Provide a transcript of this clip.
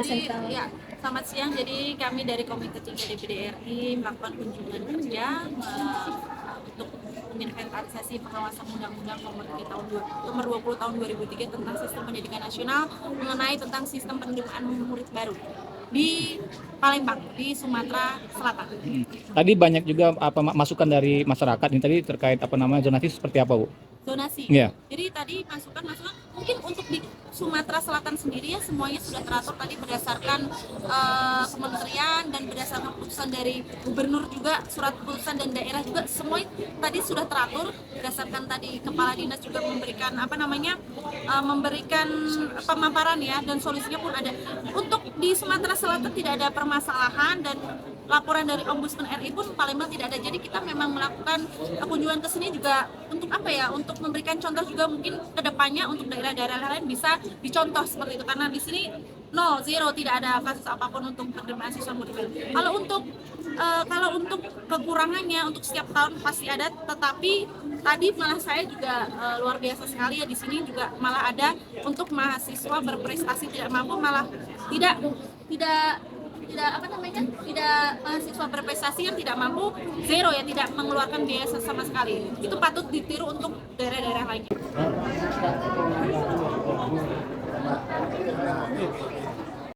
Jadi Sentral. ya, selamat siang. Jadi kami dari Komite 3 DPD RI melakukan kunjungan kerja untuk menginventarisasi pengawasan Undang-Undang nomor 20 tahun 2003 tentang sistem pendidikan nasional mengenai tentang sistem penerimaan murid baru di Palembang, di Sumatera Selatan. Tadi banyak juga masukan dari masyarakat ini tadi terkait zonasi seperti apa, Bu? Zonasi. Iya. Jadi tadi masukan mungkin untuk di Sumatera Selatan sendiri ya semuanya sudah teratur tadi berdasarkan kementerian dan berdasarkan keputusan dari gubernur juga, surat keputusan dan daerah juga semuanya tadi sudah teratur berdasarkan tadi kepala dinas juga memberikan memberikan pemaparan ya, dan solusinya pun ada. Untuk di Sumatera Selatan tidak ada permasalahan, dan laporan dari Ombudsman RI pun Palembang tidak ada. Jadi kita memang melakukan kunjungan ke sini juga untuk untuk memberikan contoh juga mungkin kedepannya untuk daerah-daerah lain bisa dicontoh seperti itu, karena di sini zero, tidak ada kasus apapun untuk penerimaan siswa murid baru. Kalau untuk kekurangannya untuk setiap tahun pasti ada, tetapi tadi malah saya juga luar biasa sekali ya, di sini juga malah ada untuk mahasiswa berprestasi tidak mampu, malah tidak mahasiswa berprestasi yang tidak mampu, zero ya, tidak mengeluarkan biaya sama sekali. Itu patut ditiru untuk daerah-daerah lainnya.